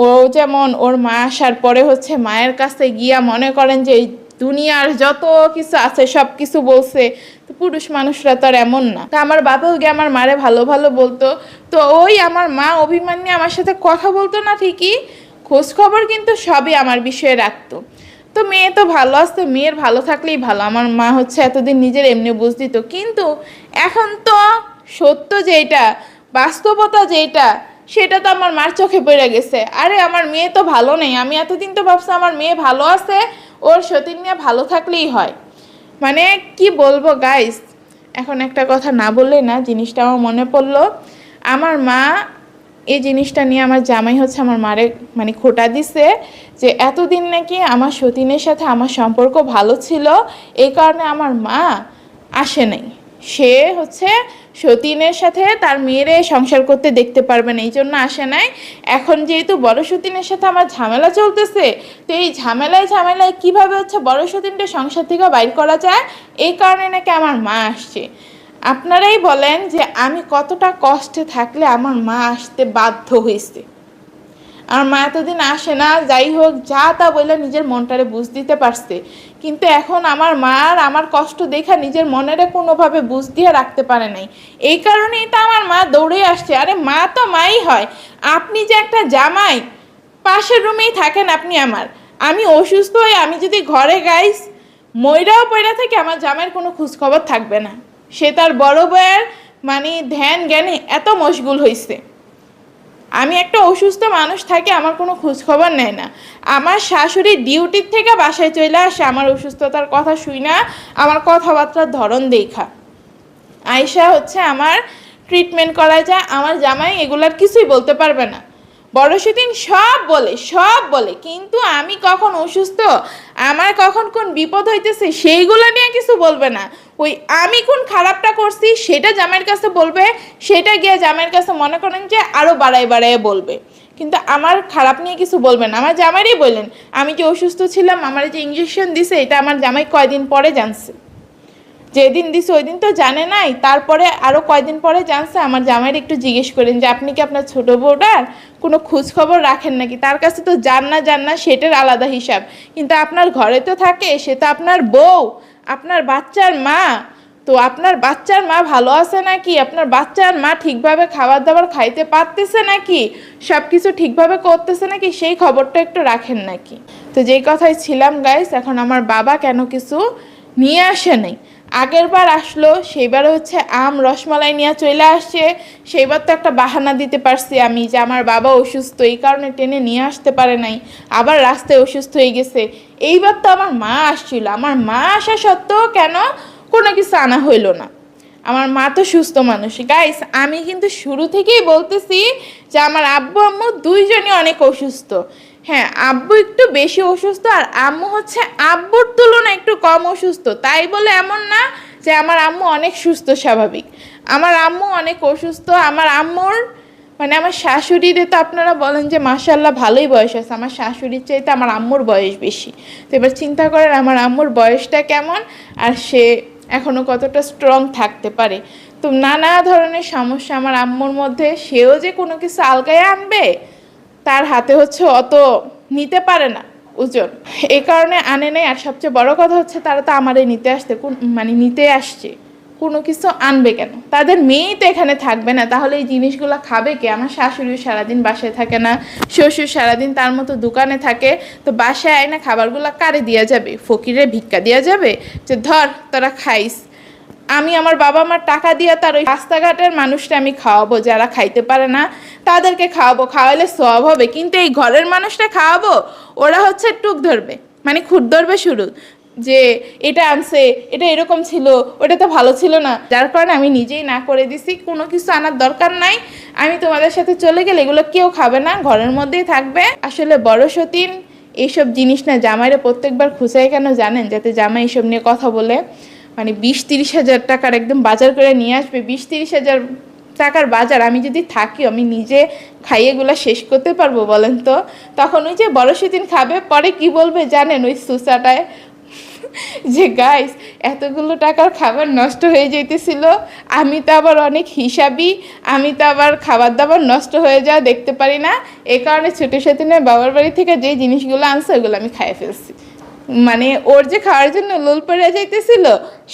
ও যেমন ওর মা আসার পরে হচ্ছে মায়ের কাছে গিয়া মনে করেন যে এই দুনিয়ার যত কিছু আছে সব কিছু বলছে। তো পুরুষ মানুষরা তো আর এমন না। তা আমার বাবাও গিয়ে আমার মারে ভালো ভালো বলতো। তো ওই আমার মা অভিমান নিয়ে আমার সাথে কথা বলতো না ঠিকই, খোঁজ খবর কিন্তু সবই আমার বিষয়ে রাখতো। তো মেয়ে তো ভালো আছে, মেয়ের ভালো থাকলেই ভালো। আমার মা হচ্ছে এতদিন নিজের এমনি বুঝ দিত, কিন্তু এখন তো সত্য যেটা, বাস্তবতা যেটা, সেটা তো আমার মার চোখে পড়ে গেছে। আরে আমার মেয়ে তো ভালো নেই, আমি এতদিন তো ভাবছি আমার মেয়ে ভালো আছে, ওর সতীন নিয়ে ভালো থাকলেই হয়। মানে কি বলবো গাইস, এখন একটা কথা না বললেই না, জিনিসটা আমার মনে পড়লো। আমার মা এই জিনিসটা নিয়ে আমার জামাই হচ্ছে আমার মারে মানে খোঁটা দিছে যে এতদিন নাকি আমার সতীনের সাথে আমার সম্পর্ক ভালো ছিল, এই কারণে আমার মা আসে নাই। সে হচ্ছে সতীনের সাথে তার মেয়েরে সংসার করতে দেখতে পারবে না, এই জন্য আসে নাই। এখন যেহেতু বড় সতীনের সাথে আমার ঝামেলা চলতেছে, তো এই ঝামেলায় ঝামেলায় কীভাবে হচ্ছে বড় সতীনটা সংসার থেকে বাইর করা যায়, এই কারণে নাকি আমার মা আসছে। আপনারাই বলেন যে আমি কতটা কষ্টে থাকলে আমার মা আসতে বাধ্য হয়েছে। আমার মা এতদিন আসে না, যাই হোক যা তা বলে নিজের মনটারে বুঝ দিতে পারছে, কিন্তু এখন আমার মা আর আমার কষ্ট দেখা নিজের মনেরে কোনোভাবে বুঝ দিয়ে রাখতে পারে নাই। এই কারণেই তো আমার মা দৌড়ে আসছে। আরে মা তো মাই হয়, আপনি যে একটা জামাই, পাশের রুমেই থাকেন আপনি আমার, আমি অসুস্থ হয়ে আমি যদি ঘরে গাইস ময়রাও পয়রা থেকে আমার জামাইয়ের কোনো খোঁজখবর থাকবে না। সে তার বড় বউয়ের মানে ধ্যান জ্ঞানে এত মশগুল হয়েছে। আমি একটা অসুস্থ মানুষ থাকি, আমার কোনো খোঁজখবর নেয় না। আমার শাশুড়ি ডিউটির থেকে বাসায় চলে আসে আমার অসুস্থতার কথা শুই না, আমার কথাবার্তার ধরন দেখা আয়শা হচ্ছে আমার ট্রিটমেন্ট করা যায়। আমার জামাই এগুলার কিছুই বলতে পারবে না। বড় সেদিন সব বলে, কিন্তু আমি কখন অসুস্থ, আমার কখন কোন বিপদ হইতেছে সেইগুলো নিয়ে কিছু বলবে না। ওই আমি কোন খারাপটা করছি সেটা জামাইয়ের কাছে বলবে, সেটা গিয়ে জামাইয়ের কাছে মনে করেন যে আরও বাড়ায় বলবে, কিন্তু আমার খারাপ নিয়ে কিছু বলবে না। আমার জামাইরই বললেন আমি যে অসুস্থ ছিলাম, আমার যে ইঞ্জেকশন দিছে এটা আমার জামাই কয়দিন পরে জানছে। যেদিন দিছে ওই দিন তো জানে নাই, তারপরে আরও কয়দিন পরে জানছে। আমার জামাইয়ের একটু জিজ্ঞেস করেন যে আপনি কি আপনার ছোটো বউটার কোনো খোঁজ খবর রাখেন নাকি, তার কাছে তো জান না সেটার আলাদা হিসাব, কিন্তু আপনার ঘরে তো থাকে, সে তো আপনার বউ, আপনার বাচ্চার মা। তো আপনার বাচ্চার মা ভালো আছে নাকি, আপনার বাচ্চার মা ঠিকভাবে খাবার দাবার খাইতে পারতেছে নাকি, সব কিছু ঠিকভাবে করতেছে নাকি, সেই খবরটা একটু রাখেন নাকি। তো যেই কথায় ছিলাম গাইস, এখন আমার বাবা কেন কিছু নিয়ে আসে নাই। আগের বার আসলো, সেইবার হচ্ছে আম রসমালাই নিয়ে চলে আসছে, সেইবার তো একটা বাহানা দিতে পারছি আমি যে আমার বাবা অসুস্থ, এই কারণে টেনে নিয়ে আসতে পারে নাই, আবার রাস্তায় অসুস্থ হয়ে গেছে। এইবার তো আমার মা আসছিল, আমার মা আসা সত্ত্বেও কেন কোনো কিছু আনা হইল না। আমার মা তো সুস্থ মানুষ গাইস, আমি কিন্তু শুরু থেকেই বলতেছি যে আমার আব্বু আম্মু দুইজনই অনেক অসুস্থ। হ্যাঁ, আব্বু একটু বেশি অসুস্থ আর আম্মু হচ্ছে আব্বুর তুলনায় একটু কম অসুস্থ, তাই বলে এমন না যে আমার আম্মু অনেক সুস্থ স্বাভাবিক। আমার আম্মু অনেক অসুস্থ। আমার আম্মুর মানে আমার শাশুড়িরে তো আপনারা বলেন যে মাশাআল্লাহ ভালোই বয়স আছে, আমার শাশুড়ির চাইতে আমার আম্মুর বয়স বেশি। তো এবার চিন্তা করেন আমার আম্মুর বয়সটা কেমন আর সে এখনও কতটা স্ট্রং থাকতে পারে। তো নানা ধরনের সমস্যা আমার আম্মুর মধ্যে, সেও যে কোনো কিছু আলগায় আনবে তার হাতে হচ্ছে অত নিতে পারে না ওজন, এই কারণে আনে নেই। আর সবচেয়ে বড় কথা হচ্ছে তারা তো আমারে নিতে আসতে মানে নিতে আসছে, কোনো কিছু আনবে কেন? তাদের মেয়েই তো এখানে থাকবে না, তাহলে এই জিনিসগুলো খাবে কে? আমার শাশুড়িও সারাদিন বাসায় থাকে না, শ্বশুর সারাদিন তার মতো দোকানে থাকে, তো বাসায় আয় না খাবারগুলো কারে দেওয়া যাবে? ফকিরে ভিক্ষা দেওয়া যাবে যে ধর তোরা খাইস? আমি আমার বাবা মার টাকা দিয়ে তার ওই রাস্তাঘাটের মানুষটা আমি খাওয়াবো, যারা খাইতে পারে না তাদেরকে খাওয়াবো, খাওয়াইলে সব হবে। কিন্তু এই ঘরের মানুষটা খাওয়াবো, ওরা হচ্ছে টুক ধরবে, মানে খুঁত ধরবে শুরু, যে এটা আনছে, এটা এরকম ছিল, ওটা তো ভালো ছিল না। যার কারণে আমি নিজেই না করে দিছি, কোনো কিছু আনার দরকার নাই, আমি তোমাদের সাথে চলে গেলে এগুলো কেউ খাবে না, ঘরের মধ্যেই থাকবে। আসলে বড় সতীন এইসব জিনিস না, জামাইরে প্রত্যেকবার খুঁচাই কেন জানেন? যাতে জামাই এইসব নিয়ে কথা বলে, মানে 20-30 হাজার টাকার একদম বাজার করে নিয়ে আসবে। 20-30 হাজার টাকার বাজার আমি যদি থাকি, আমি নিজে খাইয়ে এগুলো শেষ করতে পারবো বলেন তো? তখন ওই যে বড় সেদিন খাবে, পরে কি বলবে জানেন? ওই সুসাটায় যে গাইস এতগুলো টাকার খাবার নষ্ট হয়ে যেতেছিল, আমি তো আবার অনেক হিসাবি, আমি তো আবার খাবার দাবার নষ্ট হয়ে যাওয়া দেখতে পারি না, এই কারণে ছোটো সেদিনের বাবার বাড়ি থেকে যে জিনিসগুলো আনছে ওগুলো আমি খাইয়ে ফেলছি। মানে ওর যে খাওয়ার জন্য লোল পড়ে যাইতেছিল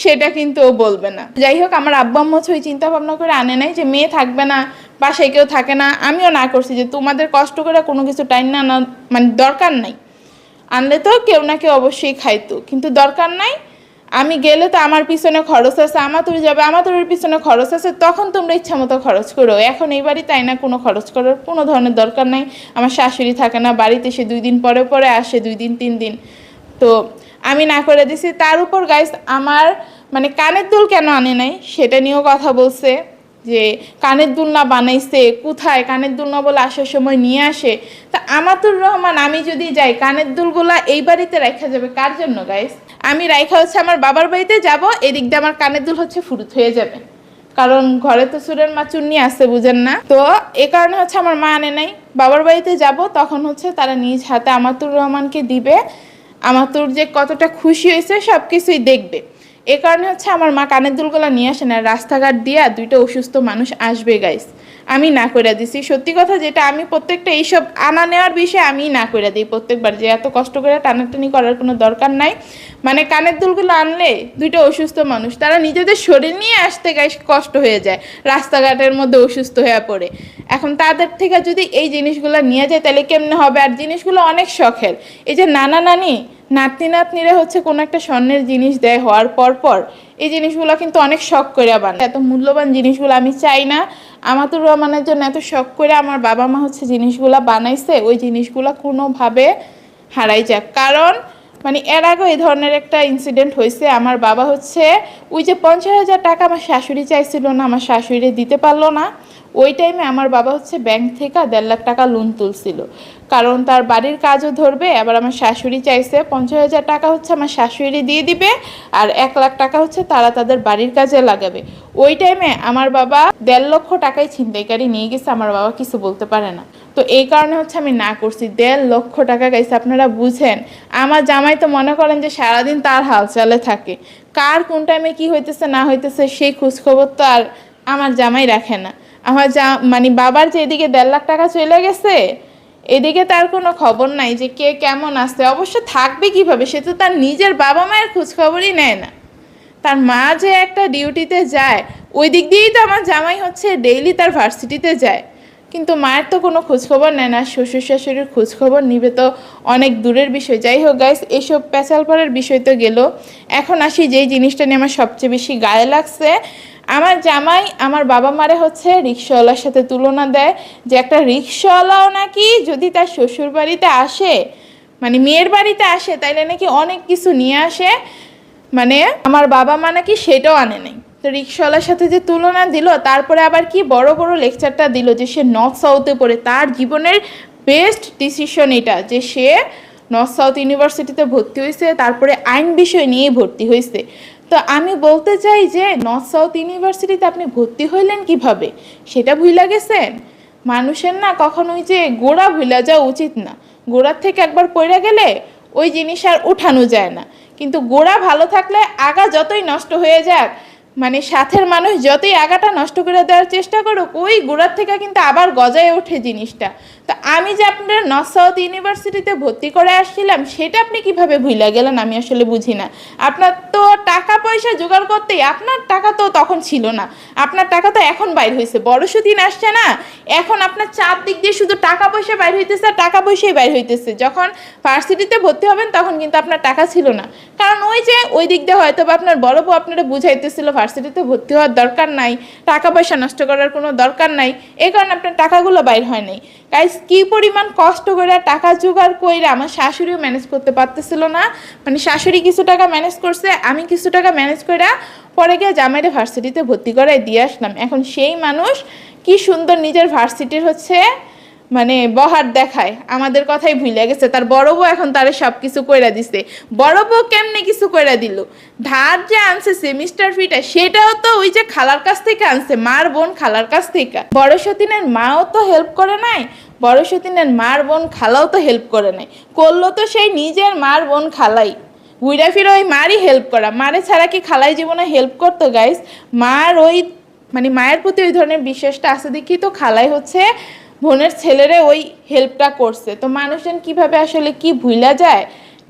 সেটা কিন্তু ও বলবে না। যাই হোক, আমার আব্বা আম্মা হচ্ছে ওই চিন্তা ভাবনা করে আনে নাই যে মেয়ে থাকবে না, বাসায় কেউ থাকে না। আমিও না করছি যে তোমাদের কষ্ট করে কোনো কিছু টাইম না আনা, মানে দরকার নাই, আনলে তো কেউ না কেউ অবশ্যই খাইতো, কিন্তু দরকার নাই। আমি গেলে তো আমার পিছনে খরচ আছে, আমার তোর যাবে, আমার তোর পিছনে খরচ আছে, তখন তোমরা ইচ্ছা মতো খরচ করো। এখন এই বাড়ি তাই না, কোনো খরচ করার কোনো ধরনের দরকার নাই। আমার শাশুড়ি থাকে না বাড়িতে, সে 2 দিন পরে পরে আসে, 2 দিন 3 দিন, তো আমি না করে দিছি। তার উপর গাইস আমার মানে কানের দুল কেন আনে নাই সেটা নিয়েও কথা বলছে, যে কানের দুল না বানাইছে কোথায়, কানের দুল না বলে আসার সময় নিয়ে আসে। তা আমাতুর রহমান আমি যদি যাই, কানের দুলগুলা এই বাড়িতে রাখা যাবে কার জন্য গাইস? আমি রাখা হচ্ছে আমার বাবার বাড়িতে যাব, এদিক দিয়ে আমার কানের দুল হচ্ছে ফুরুত হয়ে যাবে, কারণ ঘরে তো সুরের মা চুন্নি আছে, বুঝেন না? তো এ কারণে হচ্ছে আমার মা আনে নাই। বাবার বাড়িতে যাব, তখন হচ্ছে তারা নিজ হাতে আমাতুর রহমানকে দিবে, আমাতুর যে কতটা খুশি হয়েছে সব কিছুই দেখবে। এ কারণে হচ্ছে আমার মা কানের দুলগুলো নিয়ে আসে না, রাস্তাঘাট দিয়া 2টা অসুস্থ মানুষ আসবে গাইস, আমি না করে দিছি। সত্যি কথা যেটা, আমি প্রত্যেকটা এইসব আনা নেওয়ার বিষয়ে আমি না করে দিই প্রত্যেকবার, যে এত কষ্ট করে টানাটানি করার কোনো দরকার নাই। মানে কানের দুলগুলো আনলে 2টা অসুস্থ মানুষ, তারা নিজেদের শরীর নিয়ে আসতে গাইস কষ্ট হয়ে যায়, রাস্তাঘাটের মধ্যে অসুস্থ হয়ে পড়ে। এখন তাদের থেকে যদি এই জিনিসগুলো নিয়ে যায় তাহলে কেমনে হবে? আর জিনিসগুলো অনেক শখের, এই যে নানা নানি নাতনি নাতনিরা হচ্ছে কোনো একটা স্বর্ণের জিনিস দেয় হওয়ার পর পর, এই জিনিসগুলো কিন্তু অনেক শখ করে বানায়। এত মূল্যবান জিনিসগুলো আমি চাই না। আমাতুর রহমানের জন্য এত শখ করে আমার বাবা মা হচ্ছে জিনিসগুলো বানাইছে, ওই জিনিসগুলো কোনোভাবে হারাই যাক। কারণ মানে এর আগে এই ধরনের একটা ইনসিডেন্ট হয়েছে, আমার বাবা হচ্ছে ওই যে 50,000 টাকা আমার শাশুড়ি চাইছিল না, আমার শাশুড়ি দিতে পারলো না, ওই টাইমে আমার বাবা হচ্ছে ব্যাংক থেকে 1.5 লাখ টাকা লোন তুলছিল, কারণ তার বাড়ির কাজও ধরবে। আবার আমার শাশুড়ি চাইছে 50,000 টাকা হচ্ছে আমার শাশুড়ি দিয়ে দিবে, আর 1 লাখ টাকা হচ্ছে তারা তাদের বাড়ির কাজে লাগাবে। ওই টাইমে আমার বাবা 1.5 লক্ষ টাকায় ছিনতাইকারী নিয়ে গেছে, আমার বাবা কিছু বলতে পারে না। তো এই কারণে হচ্ছে আমি না করছি। 1.5 লক্ষ টাকা গাইছে, আপনারা বুঝেন। আমার জামাই তো মনে করেন যে সারাদিন তার হালচালে থাকে, কার কোন টাইমে কি হইতেছে না হইতেছে সেই খোঁজখবর তো আর আমার জামাই রাখে না। আমার মানে বাবার যে এদিকে 1.5 লাখ টাকা চলে গেছে, এদিকে তার কোনো খবর নাই যে কে কেমন আছে। অবশ্য থাকবে কিভাবে, সে তো তার নিজের বাবা মায়ের খোঁজখবরই নেয় না। তার মা যে একটা ডিউটিতে যায়, ওই দিক দিয়েই তো আমার জামাই হচ্ছে ডেইলি তার ভার্সিটিতে যায়, কিন্তু মায়ের তো কোনো খোঁজখবর নেয় না। শ্বশুর শাশুড়ির খোঁজখবর নিবে তো অনেক দূরের বিষয়। যাই হোক গাইস, এসব পেঁচাল পড়ার বিষয় তো গেল। এখন আসি যেই জিনিসটা নিয়ে আমার সবচেয়ে বেশি গায়ে লাগছে। আমার জামাই আমার বাবা মারে হচ্ছে রিক্সাওয়ালার সাথে তুলনা দেয়, যে একটা রিক্সাওয়ালাও নাকি যদি তার শ্বশুর বাড়িতে আসে, মানে মেয়ের বাড়িতে আসে, তাইলে নাকি অনেক কিছু নিয়ে আসে। মানে আমার বাবা মা নাকি সেটাও আনে নাই। তো রিক্সাওয়ালার সাথে যে তুলনা দিল, তারপরে আবার কি বড় বড় লেকচারটা দিল যে সে নর্থ সাউথে পড়ে, তার জীবনের বেস্ট ডিসিশন এটা যে সে নর্থ সাউথ ইউনিভার্সিটিতে ভর্তি হয়েছে, তারপরে আইন বিষয় নিয়ে ভর্তি হয়েছে। তো আমি বলতে চাই যে নর্থ সাউথ ইউনিভার্সিটিতে আপনি ভর্তি হইলেন কিভাবে, সেটা ভুলে গেছেন? মানুষের না কখনোই যে গোড়া ভুলে যাওয়া উচিত না। গোড়ার থেকে একবার পড়ে গেলে ওই জিনিস আর উঠানো যায় না। কিন্তু গোড়া ভালো থাকলে আগা যতই নষ্ট হয়ে যাক, মানে সাথের মানুষ যতই আগাটা নষ্ট করে দেওয়ার চেষ্টা করুক, ওই গোড়ার থেকে কিন্তু আবার গজায় ওঠে জিনিসটা। তো আমি যে আপনার নর্থ সাউথ ইউনিভার্সিটিতে ভর্তি করে আসছিলাম, সেটা আপনি কিভাবে ভুলে গেলেন আমি আসলে বুঝি না। আপনার তো টাকা পয়সা জোগাড় করতে আপনার টাকা তো তখন ছিল না, আপনার টাকা তো এখন বাইর হয়েছে, বড় দিন আসছে না, এখন আপনার চার দিক দিয়ে শুধু টাকা পয়সা বাইর হইতেছে, টাকা পয়সাই বাইর হইতেছে। যখন ভার্সিটিতে ভর্তি হবেন তখন কিন্তু আপনার টাকা ছিল না, কারণ ওই দিক দিয়ে হয়তো বা আপনার বড় বউ আপনারা বুঝাইতেছিল ভার্সিটিতে ভর্তি হওয়ার দরকার নাই, টাকা পয়সা নষ্ট করার কোনো দরকার নাই, এই কারণে আপনার টাকাগুলো বাইর হয় নাই। গাইস, কি পরিমাণ কষ্ট করে টাকা জোগাড় করে আমার শাশুড়িও ম্যানেজ করতে পারতেছিল না, মানে শাশুড়ি কিছু টাকা ম্যানেজ করছে, আমি কিছু টাকা ম্যানেজ করে পরে গিয়ে জামাইরে ভার্সিটিতে ভর্তি করাই দিয়ে আসলাম। এখন সেই মানুষ কি সুন্দর নিজের ভার্সিটির মানে বহার দেখায়, আমাদের কথাই ভুলে গেছে। তার বড় বউ এখন তারে সব কিছু কইরা দিছে। বড় বউ কেমনে কিছু কইরা দিল, ধার যে আনছে সেমিস্টার ফিটা, সেটাও তো ওই যে খালার কাছ থেকে আনছে, মার বোন খালার কাছ থেকে। বড় সতীনের মাও তো হেল্প করে নাই, বড় সতীনের মার বোন খালাও তো হেল্প করে নাই, করলো তো সেই নিজের মার বোন খালাই। ঘুরা ফিরে ওই মারই হেল্প করা, মারে ছাড়া কি খালাই জীবনে হেল্প করতো? গাইস, মার মানে মায়ের প্রতি ওই ধরনের বিশ্বাসটা আছে দেখি তো খালাই বোনের ছেলেরে ওই হেল্পটা করছে। তো মানুষজন কিভাবে আসলে কি ভুলা যায়,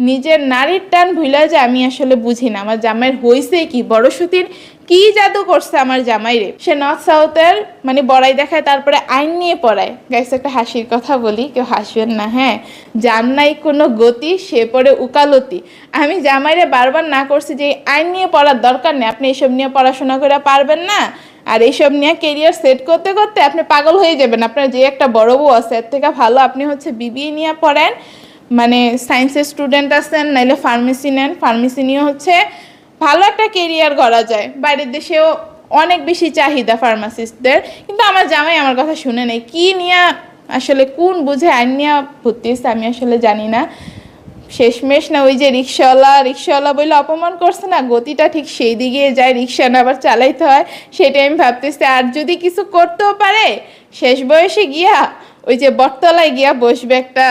নিজের নারীর টান ভুলা যায়, আমি আসলে বুঝি না। আমার জামাইয়ের হইছে কি, বড় সতীর কি জাদু করছে আমার জামাইরে? সে নর্থ সাউথের মানে বড়াই দেখায়, তারপরে আইন নিয়ে পড়ায়। গাইস, একটা হাসির কথা বলি, কেউ হাসবেন না, হ্যাঁ? যার নাই কোনো গতি সে পড়ে উকালতি। আমি জামাইরে বারবার না করছি যে আইন নিয়ে পড়ার দরকার নেই, আপনি এসব নিয়ে পড়াশোনা করে পারবেন না, আর এইসব নিয়ে কেরিয়ার সেট করতে করতে আপনি পাগল হয়ে যাবেন। আপনার যে একটা বড় বউ আছে এর থেকে ভালো আপনি বিবিএ নিয়ে পড়েন, মানে সায়েন্সের স্টুডেন্ট আছেন, নাইলে ফার্মেসি নেন, ফার্মেসি নিয়ে ভালো একটা কেরিয়ার করা যায়। বাইরের দেশেও অনেক বেশি চাহিদা ফার্মাসিস্টদের, কিন্তু আমার জামাই আমার কথা শুনে নেই। কি নিয়ে আসলে কোন বুঝে আইন নিয়ে ভর্তি হয়েছে আমি আসলে জানি না। শেষমেশ না ওই যে রিক্সাওয়ালা বলে অপমান করছে না, গতিটা ঠিক সেই দিকে যায়, রিক্সা না আবার চালাইতে হয়, সেটাই আমি ভাবতেছি। আর যদি কিছু করতেও পারে শেষ বয়সে গিয়া ওই যে বটতলায় গিয়া বসবে একটা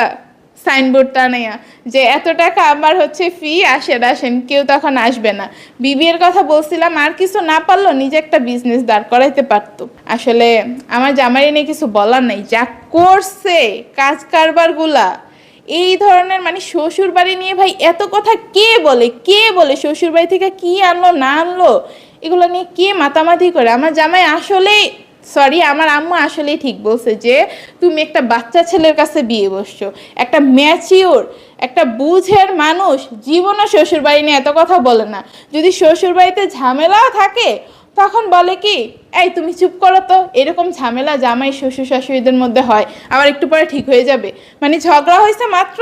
সাইনবোর্ড টানাইয়া যে এত টাকা আমার ফি, আসেন, কেউ তখন আসবে না। বিবিএর কথা বলছিলাম, আর কিছু না পারলো নিজে একটা বিজনেস দাঁড় করাইতে পারতো। আসলে আমার জামাই নিয়ে কিছু বলার নাই, যা করছে কাজ কারবার গুলা, এই ধরনের মানে শ্বশুর বাড়ি নিয়ে ভাই এত কথা কে বলে শ্বশুর বাড়ি থেকে কি আনলো না আনলো এগুলো নিয়ে কে মাতামাতি করে? আমার জামাই আসলেই আমার আম্মু আসলেই ঠিক বলছে যে তুমি একটা বাচ্চা ছেলের কাছে বিয়ে বসছো, একটা ম্যাচিওর একটা বুঝের মানুষ জীবনও শ্বশুর বাড়ি নিয়ে এত কথা বলে না। যদি শ্বশুর বাড়িতে ঝামেলাও থাকে তখন বলে কি, এই তুমি চুপ করো তো, এরকম ঝামেলা জামাই শ্বশুর শাশুড়িদের মধ্যে হয়, আবার একটু পরে ঠিক হয়ে যাবে। মানে ঝগড়া হয়েছে মাত্র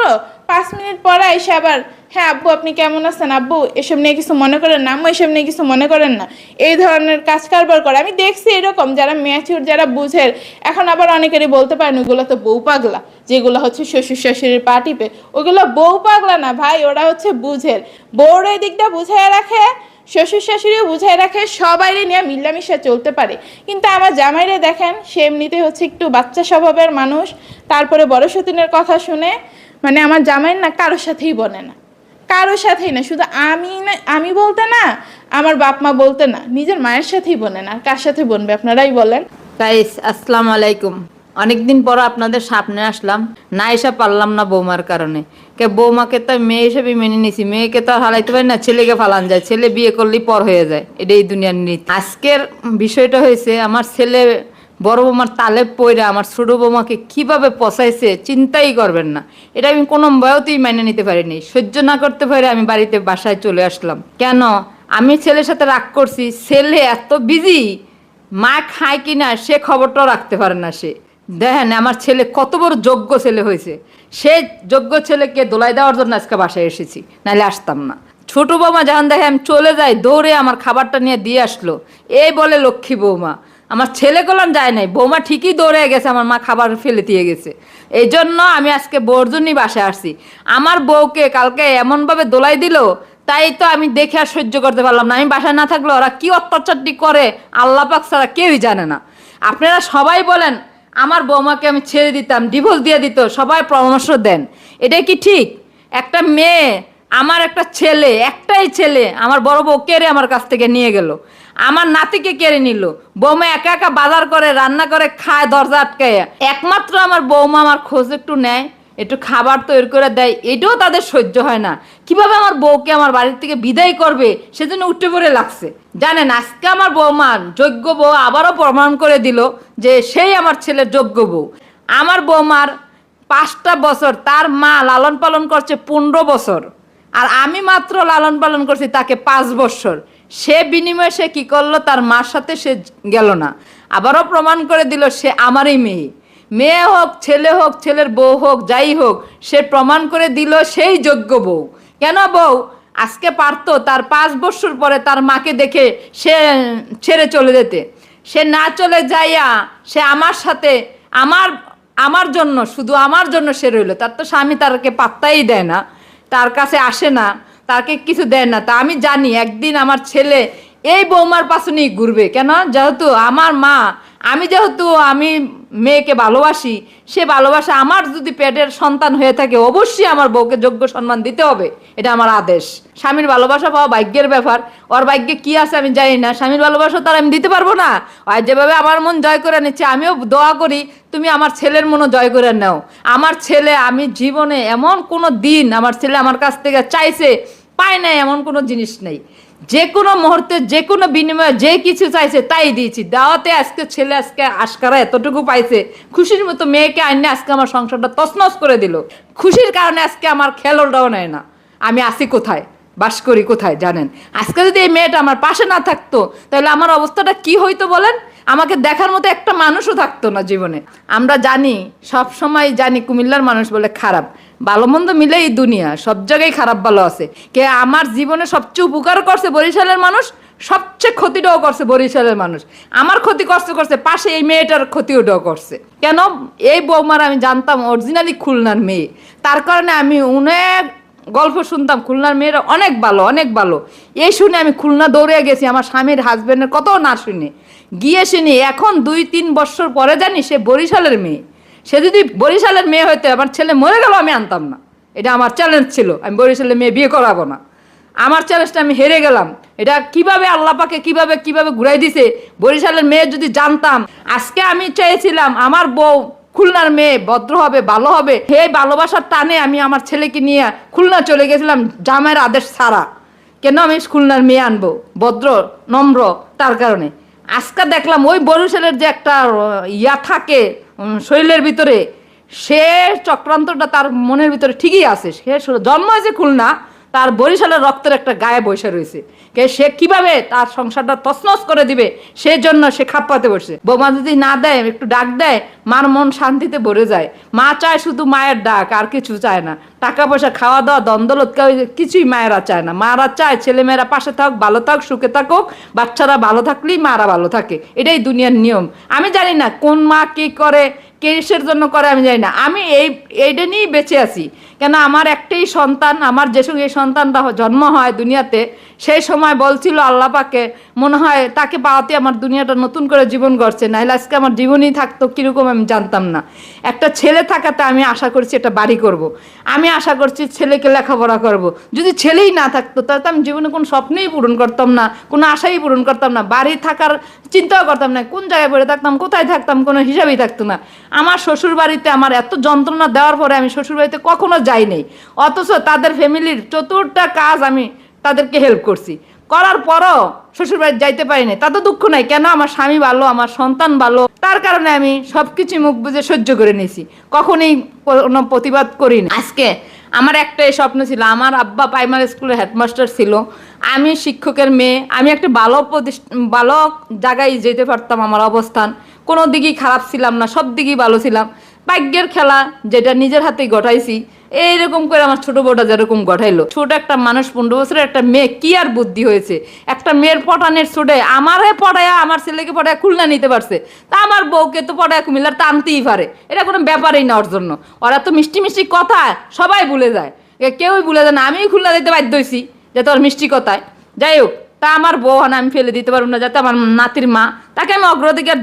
5 মিনিট পরে এসে আবার, হ্যাঁ আব্বু আপনি কেমন আছেন, আব্বু এসব নিয়ে কিছু মনে করেন না, আম্মু এসব নিয়ে কিছু মনে করেন না, এই ধরনের কাজ কারবার করে। আমি দেখছি এরকম যারা ম্যাচিউর, যারা বুঝের। এখন আবার অনেকেরই বলতে পারেন ওগুলো তো বউ পাগলা, যেগুলো শ্বশুর শাশুড়ির পা টিপে, ওগুলো বউ পাগলা না ভাই, ওরা বুঝের। বউর এই দিকটা বুঝায় রাখে, শ্বশুর শাশুড়িও বুঝাই রাখে, সবাই নিয়ে মিলামিশা চলতে পারে। কিন্তু আমার জামাইরে দেখেন, সে এমনিতে একটু বাচ্চা স্বভাবের মানুষ, তারপরে বড় সতীনের কথা শুনে মানে আমার জামাই না কারোর সাথেই বনে না, কারোর সাথেই না, শুধু আমি বলতে না, আমার বাপ মা বলতে না, নিজের মায়ের সাথেই বনে না। কার সাথে বনবে আপনারাই বলেন। গাইস, আসসালামু আলাইকুম। অনেকদিন পর আপনাদের সামনে আসলাম, না এসে পারলাম না বৌমার কারণে। বৌমাকে তো মেয়ে হিসেবে মেনে নিছি, মেয়েকে তো আর হারাইতে পারি না, ছেলেকে ফালান যায়, ছেলে বিয়ে করলেই পর হয়ে যায়, এটাই দুনিয়ার নীতি। আজকের বিষয়টা হয়েছে, আমার ছেলে বড় বৌমার তালে পইরা আমার ছোট বৌমাকে কিভাবে পচাইছে চিন্তাই করবেন না। এটা আমি কোনো বয়তেই মেনে নিতে পারিনি, সহ্য না করতে পারে আমি বাড়িতে বাসায় চলে আসলাম। কেন? আমি ছেলের সাথে রাগ করছি, ছেলে এত বিজি, মা খায় কিনা সে খবরটাও রাখতে পারে না। সে দেখেন আমার ছেলে কত বড় যোগ্য ছেলে হয়েছে, সে যোগ্য ছেলেকে দোলাই দেওয়ার জন্য আজকে বাসায় এসেছি, নাহলে আসতাম না। ছোট বৌমা যখন দেখে আমি চলে যাই, দৌড়ে আমার খাবারটা নিয়ে দিয়ে আসলো, এই বলে লক্ষ্মী বৌমা। আমার ছেলে গোলাম যায় নাই, বৌমা ঠিকই দৌড়ে গেছে, আমার মা খাবার ফেলে দিয়ে গেছে। এই জন্য আমি আজকে বউর জন্যই বাসায় আসছি। আমার বউকে কালকে এমনভাবে দোলাই দিল, তাই তো আমি দেখে আর সহ্য করতে পারলাম না। আমি বাসায় না থাকলে ওরা কি অত্যাচারটি করে আল্লাহ পাক ছাড়া কেউই জানে না। আপনারা সবাই বলেন আমার বৌমাকে আমি ছেড়ে দিতাম, ডিভোর্স দিয়ে দিত, সবাই পরামর্শ দেন, এটা কি ঠিক? একটা মেয়ে, আমার একটা ছেলে, একটাই ছেলে, আমার বড় বউ কেড়ে আমার কাছ থেকে নিয়ে গেল, আমার নাতিকে কেড়ে নিল। বৌমা একা একা বাজার করে, রান্না করে, খায় দরজা আটকায়। একমাত্র আমার বৌমা আমার খোঁজ একটু নেয়, একটু খাবার তৈরি করে দেয়, এটাও তাদের সহ্য হয় না। কিভাবে আমার বউকে আমার বাড়ির থেকে বিদায় করবে সেজন্য উঠে পড়ে লাগছে। জানেন, আজকে আমার বৌমান যোগ্য বউ আবারও প্রমাণ করে দিল যে সেই আমার ছেলের যোগ্য বউ। আমার বৌমার 5টা বছর তার মা লালন পালন করছে 15 বছর, আর আমি মাত্র লালন পালন করছি তাকে 5 বছর। সে বিনিময়ে সে কি করলো, তার মার সাথে সে গেল না, আবারও প্রমাণ করে দিল সে আমারই মেয়ে। মেয়ে হোক ছেলে হোক, ছেলের বউ হোক, যাই হোক, সে প্রমাণ করে দিল সেই যোগ্য বউ। কেন বউ আজকে পারতো তার 5 বছর পরে তার মাকে দেখে সে ছেড়ে চলে যেতে, সে না চলে যাইয়া সে আমার সাথে আমার জন্য, শুধু আমার জন্য সে রইল। তার তো স্বামী তারকে পাত্তাই দেয় না, তার কাছে আসে না, তাকে কিছু দেয় না। তা আমি জানি একদিন আমার ছেলে এই বৌমার পাশনেই ঘুরবে। কেন, যেহেতু আমার মা, আমি মেয়েকে ভালোবাসি, সে ভালোবাসা আমার যদি পেটের সন্তান হয়ে থাকে অবশ্যই আমার বউকে যোগ্য সম্মান দিতে হবে, এটা আমার আদেশ। স্বামীর ভালোবাসা পাওয়া ভাগ্যের ব্যাপার, ওর ভাগ্যে কি আছে আমি জানি না। স্বামীর ভালোবাসা তার আমি দিতে পারবো না। আর যেভাবে আমার মন জয় করে নিচ্ছে, আমিও দোয়া করি তুমি আমার ছেলের মনও জয় করে নাও। আমার ছেলে, আমি জীবনে এমন কোনো দিন আমার ছেলে আমার কাছ থেকে চাইছে পায় নাই এমন কোনো জিনিস নেই। যে কোনো মুহূর্তে যে কোনো বিনিময়ে যে কিছু চাইছে তাই দিয়েছি। দাওয়াতে আজকে ছেলে আজকে আশকারা এতটুকু পাইছে, খুশির মতো মেয়েকে আইনে আজকে আমার সংসারটা তছনছ করে দিল। খুশির কারণে আজকে আমার খেয়ালটাও নেয় না আমি আসি কোথায়, বাস করি কোথায়। জানেন, আজকে যদি এই মেয়েটা আমার পাশে না থাকতো তাহলে আমার অবস্থাটা কি হইতো বলেন? আমাকে দেখার মতো একটা মানুষও থাকতো না জীবনে। আমরা জানি, সব সময় জানি কুমিল্লার মানুষ বলে খারাপ, ভালো মন্দ মিলে এই দুনিয়া, সব জায়গায় খারাপ ভালো আছে। কে আমার জীবনে সবচেয়ে উপকার করছে বরিশালের মানুষ, সবচেয়ে ক্ষতিটাও করছে বরিশালের মানুষ। আমার ক্ষতি করছে পাশে এই মেয়েটার ক্ষতিটাও করছে। কেন, এই বৌমার আমি জানতাম অরিজিনালি খুলনার মেয়ে, তার কারণে আমি অনেক গল্প শুনতাম খুলনার মেয়েরা অনেক ভালো, অনেক ভালো। এই শুনে আমি খুলনা দৌড়ে গেছি, আমার স্বামীর হাজবেন্ডের কত না শুনে গিয়ে শুনি। এখন 2-3 বছর পরে জানি সে বরিশালের মেয়ে। সে যদি বরিশালের মেয়ে হইতো আমার ছেলে মরে গেল আমি আনতাম না, এটা আমার চ্যালেঞ্জ ছিল। আমি বরিশালের মেয়ে বিয়ে করাবো না, আমার চ্যালেঞ্জটা আমি হেরে গেলাম। এটা কিভাবে আল্লাহ পাকে কিভাবে ঘুরাই দিছে। বরিশালের মেয়ে যদি জানতাম, আজকে আমি চেয়েছিলাম আমার বউ খুলনার মেয়ে ভদ্র হবে, ভালো হবে। সেই ভালোবাসার টানে আমি আমার ছেলেকে নিয়ে খুলনা চলে গেছিলাম জামাইয়ের আদেশ ছাড়া। কেন আমি খুলনার মেয়ে আনবো, ভদ্র নম্র, তার কারণে। আজকে দেখলাম ওই বরিশালের যে একটা ইয়া থাকে শরীরের ভিতরে, সে চক্রান্তটা তার মনের ভিতরে ঠিকই আছে। সে জন্ম হয়েছে খুলনা, তার বরিশালের রক্তের একটা গায়ে বসে রয়েছে। সে কিভাবে তার সংসারটা তছনছ করে দিবে সেই জন্য সে খাপ্পাতে বসে। বৌমা যদি না দেয়, একটু ডাক দেয়, মার মন শান্তিতে ভরে যায়। মা চায় শুধু মায়ের ডাক, আর কিছু চায় না। টাকা পয়সা, খাওয়া দাওয়া, দ্বন্দ্বলত কিছুই মায়েরা চায় না। মারা চায় ছেলেমেয়েরা পাশে থাক, ভালো থাক, সুখে থাকুক। বাচ্চারা ভালো থাকলেই মারা ভালো থাকে, এটাই দুনিয়ার নিয়ম। আমি জানি না কোন মা কি করে, কিসের জন্য করে আমি জানি না। আমি এইটা নিয়েই বেঁচে আছি। কেন, আমার একটাই সন্তান, আমার যে সঙ্গে এই সন্তানটা জন্ম হয় দুনিয়াতে, সেই সময় বলছিল আল্লাহ পাকে, মনে হয় তাকে পাওয়াতে আমার দুনিয়াটা নতুন করে জীবন গড়ছে, নাহলে আজকে আমার জীবনই থাকতো কীরকম আমি জানতাম না। একটা ছেলে থাকাতে আমি আশা করছি একটা বাড়ি করব। আমি আশা করছি ছেলেকে লেখাপড়া করব। যদি ছেলেই না থাকতো তাহলে তো আমি জীবনে কোনো স্বপ্নেই পূরণ করতাম না, কোনো আশাই পূরণ করতাম না, বাড়ি থাকার চিন্তাও করতাম না। কোন জায়গায় পড়ে থাকতাম, কোথায় থাকতাম, কোনো হিসাবেই থাকতো না। আমার শ্বশুর বাড়িতে আমার এত যন্ত্রণা দেওয়ার পরে আমি শ্বশুর বাড়িতে কখনো যাই নাই, অথচ তাদের ফ্যামিলির চতুর্থটা কাজ আমি তাদেরকে হেল্প করছি। করার পরও শ্বশুর বাড়ি যাইতে পারিনি, তাতে দুঃখ নাই। কেন, আমার স্বামী ভালো, আমার সন্তান ভালো, তার কারণে আমি সবকিছু মুখ বুঝে সহ্য করে নিয়েছি, কখনোই কোনো প্রতিবাদ করিনি। আজকে আমার একটাই স্বপ্ন ছিল, আমার আব্বা প্রাইমারি স্কুলের হেডমাস্টার ছিল, আমি শিক্ষকের মেয়ে, আমি একটা ভালো জায়গায় যেতে পারতাম। আমার অবস্থান কোনো দিকেই খারাপ ছিলাম না, সব দিকেই ভালো ছিলাম। ভাগ্যের খেলা, যেটা নিজের হাতেই গঠাইছি। এইরকম করে আমার ছোট বউটা যেরকম গঠাইলো, ছোট একটা মানুষ, 15 বছরের একটা মেয়ে, কি আর বুদ্ধি হয়েছে একটা মেয়ের পটানের ছোটে আমারে পড়ায়া, আমার ছেলেকে পড়ায়া খুলনা নিতে পারছে, তা আমার বউকে তো পড়ায়া কুমিল্লার টানতেই পারে। এটা কোনো ব্যাপারই না ওর জন্য। ওরা তো মিষ্টি মিষ্টি কথা সবাই ভুলে যায়, কেউই ভুলে যায় না। আমি খুলনা দিতে বাধ্য হয়েছি যে তোর মিষ্টি কথায়। যাই হোক, তা আমার বউ আমি ফেলে দিতে পারবো না, যাতে আমার নাতির মা, তাকে আমি অগ্রাধিকার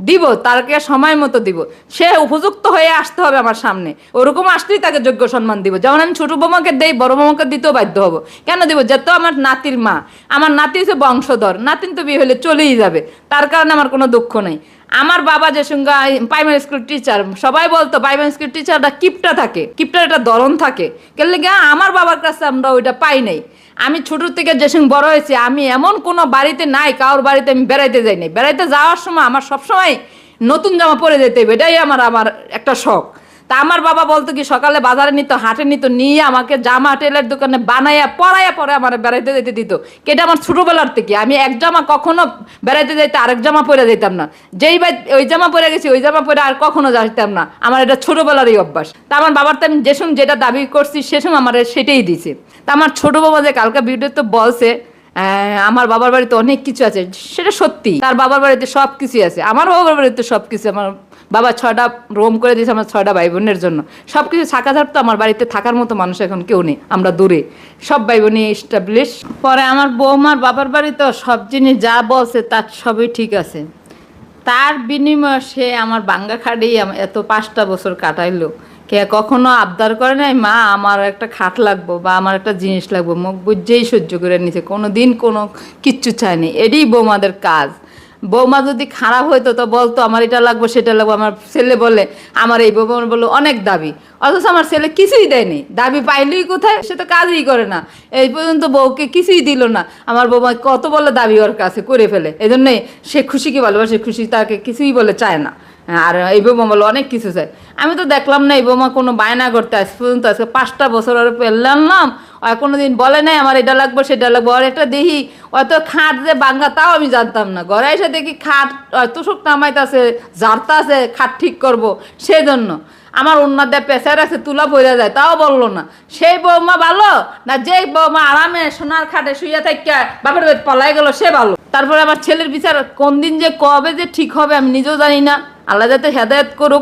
দিব, তাকে সময় মতো দিব। সে উপযুক্ত হয়ে আসতে হবে আমার সামনে, ওরকম আসলেই তাকে যোগ্য সম্মান দিব। যেমন আমি ছোট বৌমাকে দেই, বড় বৌমাকে দিতেও বাধ্য হবো। কেন দিব? যেহেতু আমার নাতির মা, আমার নাতি হচ্ছে বংশধর, নাতিন তো বিয়ে হলে চলেই যাবে, তার কারণে আমার কোনো দুঃখ নেই। আমার বাবা যে সঙ্গে প্রাইমারি স্কুল টিচার, সবাই বলতো প্রাইমারি স্কুল টিচারটা কিপটা থাকে, কিপটার একটা ধরন থাকে, কেন গা আমার বাবার কাছে আমরা ওইটা পাই নাই। আমি ছোট থেকে যে সঙ্গে বড় হয়েছি, আমি এমন কোনো বাড়িতে নাই কারোর বাড়িতে আমি বেড়াইতে যাই নাই। বেড়াইতে যাওয়ার সময় আমার সবসময় নতুন জামা পরে যেতে হবে, এটাই আমার একটা শখ। তা আমার বাবা বলতো কি, সকালে বাজারে নিত, হাটে নিত, নিয়ে আমাকে জামা টেলার দোকানে বানাইয়া পরাইয়া পরে আমার বেড়াইতে যেতে দিত। কেটা আমার ছোটবেলার থেকে আমি এক জামা কখনো বেড়াইতে যাইতে আরেক জামা পরে যেতাম না। যেই ওই জামা পরে গেছি ওই জামা পরে আর কখনো যাইতাম না। আমার এটা ছোটবেলারই অভ্যাস। তা আমার বাবার তো আমি যে সময় যেটা দাবি করছি সে সময় আমার সেটাই দিছে। তা আমার ছোট বাবা যে কালকে ভিডিও তো বলছে আমার বাবার বাড়িতে অনেক কিছু আছে, সেটা সত্যি। তার বাবার বাড়িতে সব কিছুই আছে, আমার বাবার বাড়িতে সব কিছু। আমার বাবা 6টা রুম করে দিয়েছে আমার 6টা ভাই বোনের জন্য। সব কিছু থাকা তো আমার বাড়িতে থাকার মতো মানুষ এখন কেউ নেই, আমরা দূরে, সব ভাই বোনই এস্টাবলিশ। পরে আমার বৌমার বাবার বাড়িতে সব জিনিস যা বলছে তার সবই ঠিক আছে। তার বিনিময়ে সে আমার বাঙ্গা খাটেই এত 5টা বছর কাটাইলো। কে কখনো আবদার করে নাই মা আমার একটা খাট লাগবো বা আমার একটা জিনিস লাগবো, মুখ বুঝেই সহ্য করে নিছে, কোনো দিন কোনো কিচ্ছু চায়নি। এটাই বৌমাদের কাজ। বৌমা যদি খারাপ হইতো তো বলতো আমার এটা লাগবো সেটা লাগবো। আমার ছেলে বলে আমার এই বৌমা বললো অনেক দাবি, অথচ আমার ছেলে কিছুই দেয়নি। দাবি পাইলেই কোথায়, সে তো কাজই করে না। এই পর্যন্ত বউকে কিছুই দিল না। আমার বৌমা কত বলে দাবি ওর কাছে করে ফেলে, এই জন্যই সে খুশিকে ভালোবাসে, খুশি তাকে কিছুই বলে চায় না। আর এই বৌমা বলো অনেক কিছু চাই। আমি তো দেখলাম না এই বৌমা কোনো বায়না করতে আজ পর্যন্ত, আজকে 5টা বছর ওর পেলাম, আর কোনোদিন বলে নাই আমার এটা লাগবো সেটা লাগবো। আর একটা দেখি অত খাট যে বাঙ্গা তাও আমি জানতাম না, ঘরে এসে দেখি খাট তুষক নামাইতেছে, ঝাড়তা আছে খাট ঠিক করবো, সেই জন্য আমার অন্য দেয় পেশার আছে তুলা পড়ে যায়, তাও বললো না। সেই বৌমা ভালো না যে বৌমা আরামে সোনার খাটে শুইয়া থাকে বাপের বাড়ি পলাই গেল সে ভালো। তারপরে আমার ছেলের বিচার কোন দিন যে কবে যে ঠিক হবে আমি নিজেও জানি না। আল্লাহ যাতে হেদায়েত করুক।